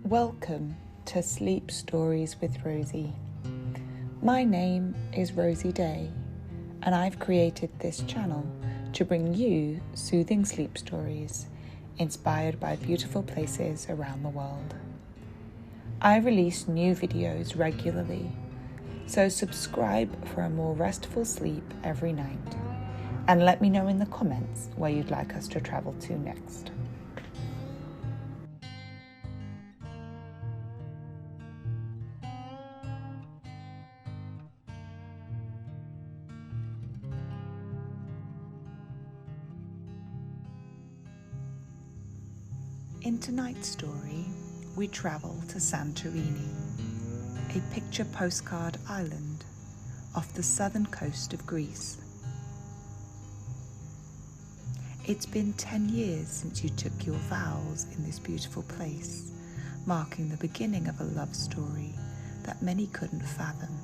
Welcome to Sleep Stories with Rosie. My name is Rosie Day, and I've created this channel to bring you soothing sleep stories inspired by beautiful places around the world. I release new videos regularly, so subscribe for a more restful sleep every night, and let me know in the comments where you'd like us to travel to next. In tonight's story, we travel to Santorini, a picture postcard island off the southern coast of Greece. It's been 10 years since you took your vows in this beautiful place, marking the beginning of a love story that many couldn't fathom.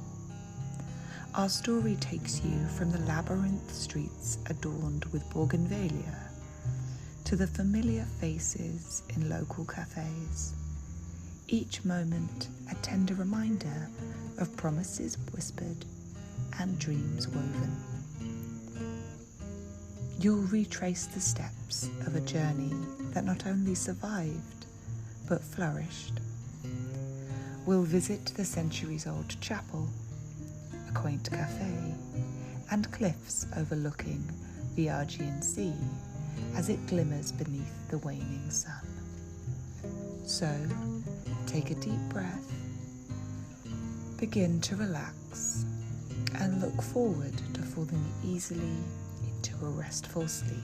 Our story takes you from the labyrinth streets adorned with bougainvillea to the familiar faces in local cafes, each moment a tender reminder of promises whispered and dreams woven. You'll retrace the steps of a journey that not only survived, but flourished. We'll visit the centuries-old chapel, a quaint cafe, and cliffs overlooking the Aegean Sea as it glimmers beneath the waning sun. So, take a deep breath, begin to relax, and look forward to falling easily into a restful sleep.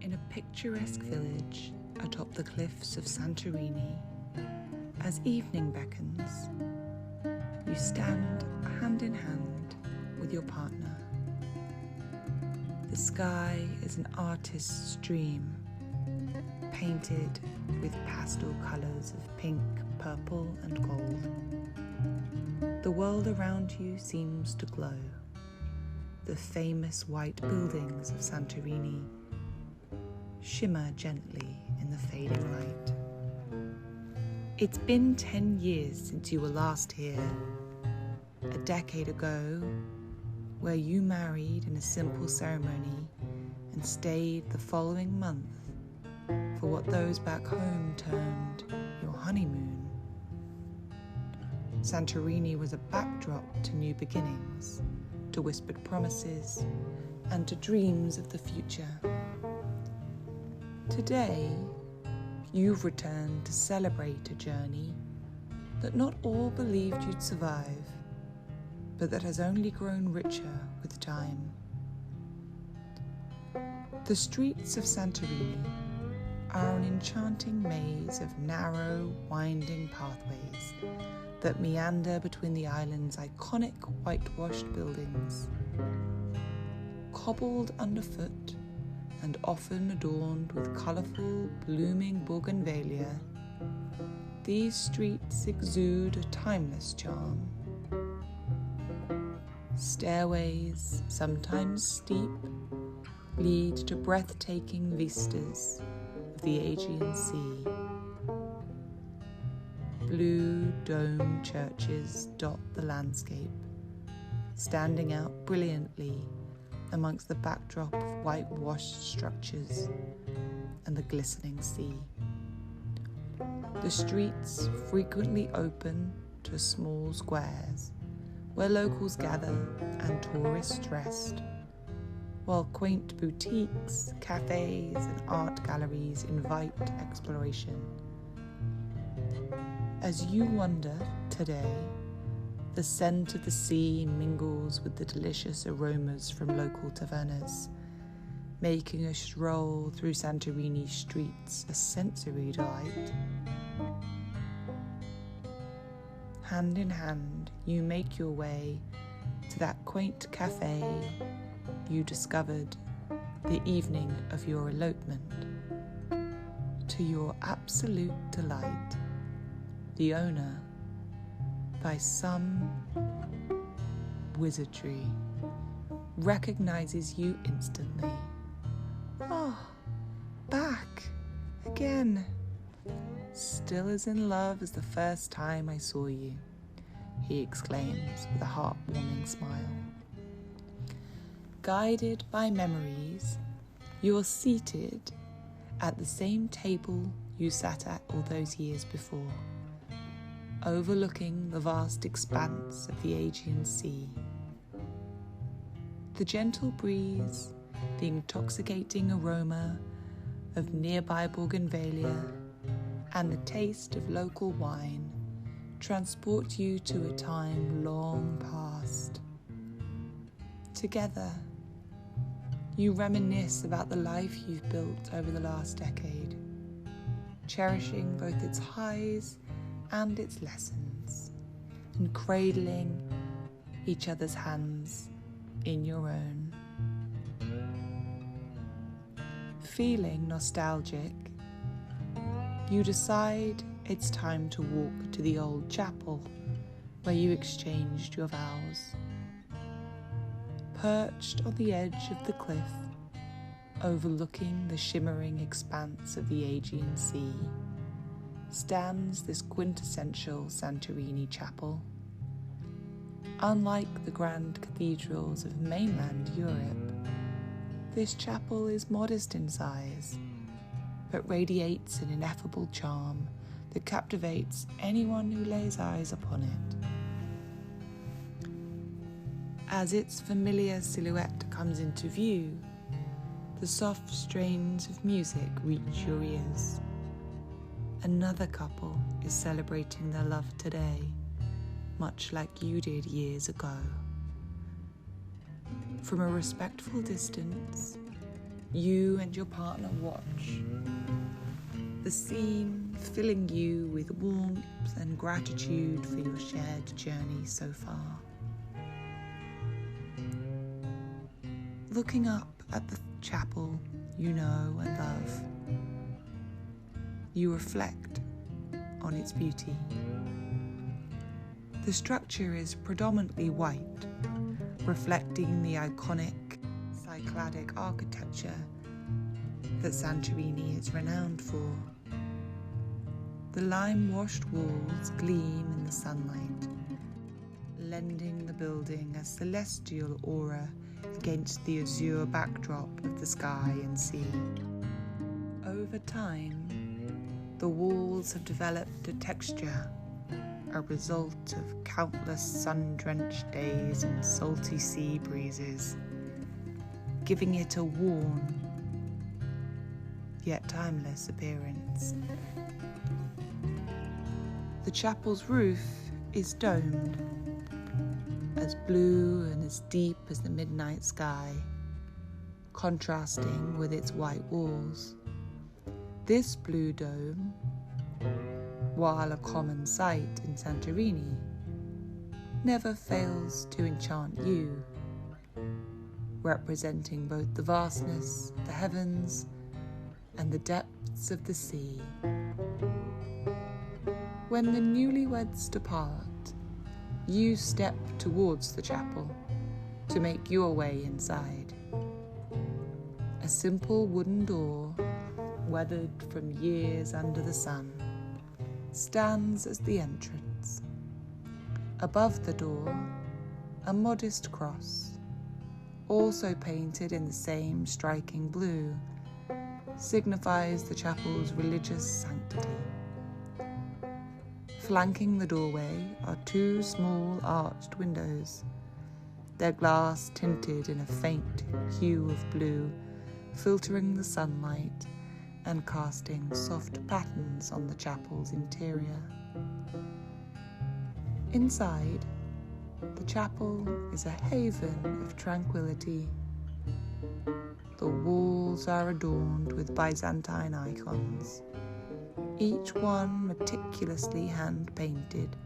In a picturesque village atop the cliffs of Santorini, as evening beckons, you stand hand in hand with your partner. The sky is an artist's dream, painted with pastel colours of pink, purple and gold. The world around you seems to glow. The famous white buildings of Santorini shimmer gently in the fading light. It's been 10 years since you were last here, a decade ago, where you married in a simple ceremony and stayed the following month for what those back home termed your honeymoon. Santorini was a backdrop to new beginnings, to whispered promises, and to dreams of the future. Today, you've returned to celebrate a journey that not all believed you'd survive, but that has only grown richer with time. The streets of Santorini are an enchanting maze of narrow, winding pathways that meander between the island's iconic whitewashed buildings. Cobbled underfoot and often adorned with colourful, blooming bougainvillea, these streets exude a timeless charm. Stairways, sometimes steep, lead to breathtaking vistas of the Aegean Sea. Blue domed churches dot the landscape, standing out brilliantly amongst the backdrop of whitewashed structures and the glistening sea. The streets frequently open to small squares where locals gather and tourists rest, while quaint boutiques, cafes, and art galleries invite exploration. As you wander today, the scent of the sea mingles with the delicious aromas from local tavernas, making a stroll through Santorini's streets a sensory delight. Hand in hand, you make your way to that quaint cafe you discovered the evening of your elopement. To your absolute delight, the owner, by some wizardry, recognizes you instantly. "Oh, back again. Still as in love as the first time I saw you," he exclaims with a heartwarming smile. Guided by memories, you are seated at the same table you sat at all those years before, overlooking the vast expanse of the Aegean Sea. The gentle breeze, the intoxicating aroma of nearby bougainvillea, and the taste of local wine transport you to a time long past. Together, you reminisce about the life you've built over the last decade, cherishing both its highs and its lessons, and cradling each other's hands in your own. Feeling nostalgic, you decide it's time to walk to the old chapel where you exchanged your vows. Perched on the edge of the cliff, overlooking the shimmering expanse of the Aegean Sea, stands this quintessential Santorini chapel. Unlike the grand cathedrals of mainland Europe, this chapel is modest in size, but radiates an ineffable charm that captivates anyone who lays eyes upon it. As its familiar silhouette comes into view, the soft strains of music reach your ears. Another couple is celebrating their love today, much like you did years ago. From a respectful distance, you and your partner watch, the scene filling you with warmth and gratitude for your shared journey so far. Looking up at the chapel you know and love, you reflect on its beauty. The structure is predominantly white, reflecting the iconic Cycladic architecture that Santorini is renowned for. The lime-washed walls gleam in the sunlight, lending the building a celestial aura against the azure backdrop of the sky and sea. Over time, the walls have developed a texture, a result of countless sun-drenched days and salty sea breezes, giving it a worn, yet timeless appearance. The chapel's roof is domed, as blue and as deep as the midnight sky, contrasting with its white walls. This blue dome, while a common sight in Santorini, never fails to enchant you, representing both the vastness of the heavens and the depths of the sea. When the newlyweds depart, you step towards the chapel to make your way inside. A simple wooden door, weathered from years under the sun, stands as the entrance. Above the door, a modest cross, also painted in the same striking blue, signifies the chapel's religious sanctity. Flanking the doorway are two small arched windows, their glass tinted in a faint hue of blue, filtering the sunlight and casting soft patterns on the chapel's interior. Inside, the chapel is a haven of tranquility. The walls are adorned with Byzantine icons, each one meticulously hand-painted,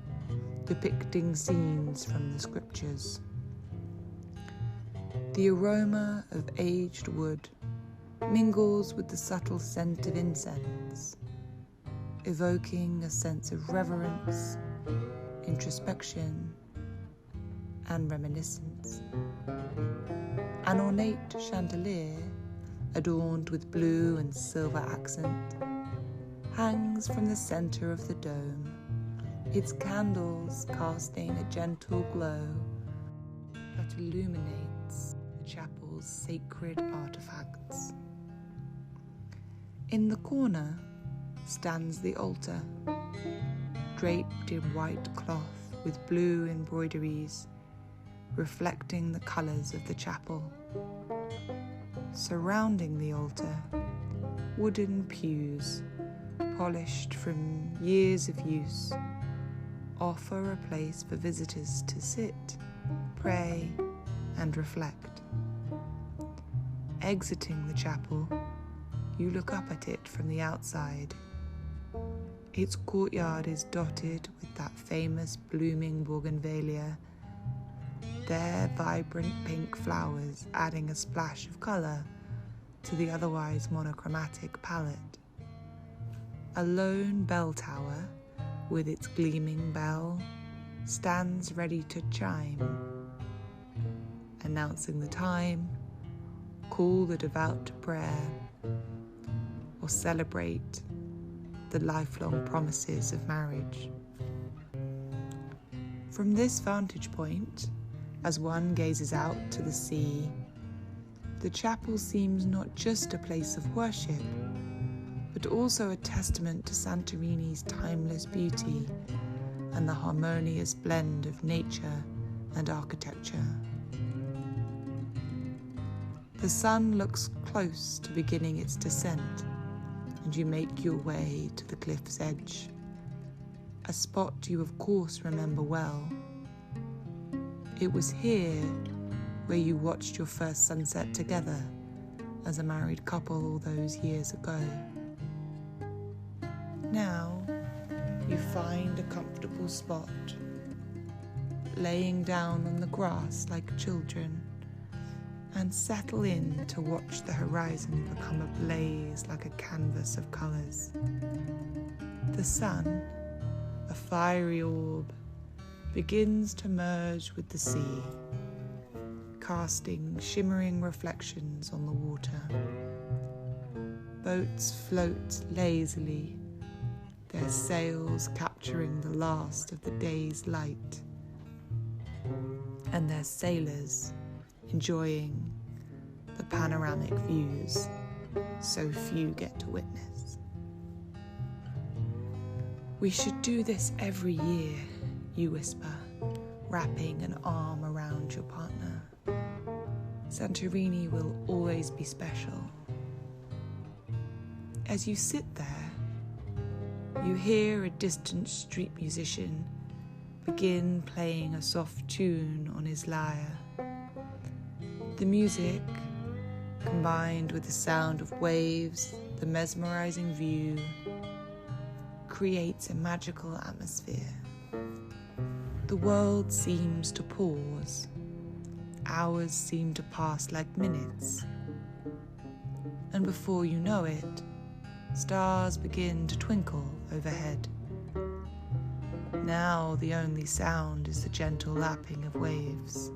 depicting scenes from the scriptures. The aroma of aged wood mingles with the subtle scent of incense, evoking a sense of reverence, introspection, and reminiscence. An ornate chandelier, adorned with blue and silver accent, hangs from the center of the dome, its candles casting a gentle glow that illuminates the chapel's sacred artifacts. In the corner stands the altar, draped in white cloth with blue embroideries, reflecting the colors of the chapel. Surrounding the altar, wooden pews, polished from years of use, offer a place for visitors to sit, pray, and reflect. Exiting the chapel, you look up at it from the outside. Its courtyard is dotted with that famous blooming bougainvillea, their vibrant pink flowers adding a splash of colour to the otherwise monochromatic palette. A lone bell tower, with its gleaming bell, stands ready to chime, announcing the time, call the devout to prayer, or celebrate the lifelong promises of marriage. From this vantage point, as one gazes out to the sea, the chapel seems not just a place of worship, but also a testament to Santorini's timeless beauty and the harmonious blend of nature and architecture. The sun looks close to beginning its descent, and you make your way to the cliff's edge, a spot you of course remember well. It was here where you watched your first sunset together as a married couple all those years ago. Now, you find a comfortable spot, laying down on the grass like children, and settle in to watch the horizon become ablaze like a canvas of colours. The sun, a fiery orb, begins to merge with the sea, casting shimmering reflections on the water. Boats float lazily, their sails capturing the last of the day's light, and their sailors enjoying the panoramic views so few get to witness. "We should do this every year," you whisper, wrapping an arm around your partner. "Santorini will always be special." As you sit there, you hear a distant street musician begin playing a soft tune on his lyre. The music, combined with the sound of waves, the mesmerizing view, creates a magical atmosphere. The world seems to pause. Hours seem to pass like minutes. And before you know it, stars begin to twinkle overhead. Now the only sound is the gentle lapping of waves.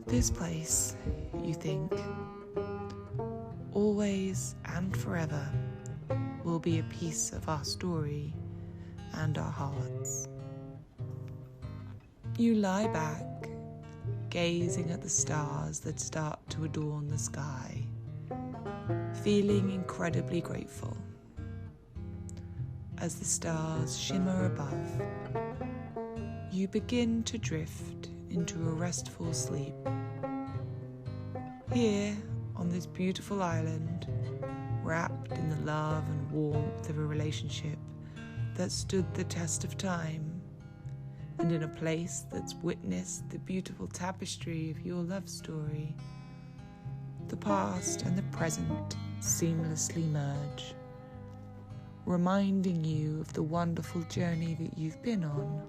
This place, you think, always and forever, will be a piece of our story and our hearts. You lie back, gazing at the stars that start to adorn the sky, feeling incredibly grateful. As the stars shimmer above, you begin to drift into a restful sleep. Here, on this beautiful island, wrapped in the love and warmth of a relationship that stood the test of time, and in a place that's witnessed the beautiful tapestry of your love story, the past and the present seamlessly merge, reminding you of the wonderful journey that you've been on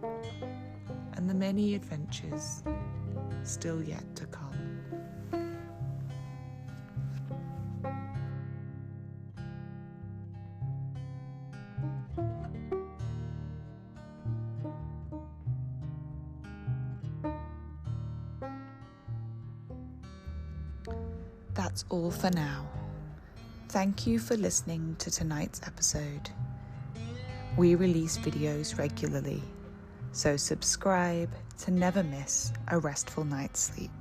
and the many adventures still yet to come. that's all for now. Thank you for listening to tonight's episode. We release videos regularly, so subscribe to never miss a restful night's sleep.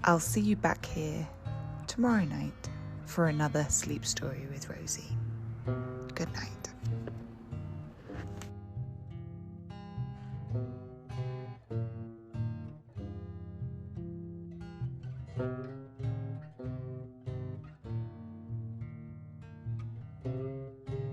I'll see you back here tomorrow night for another sleep story with Rosie. Good night.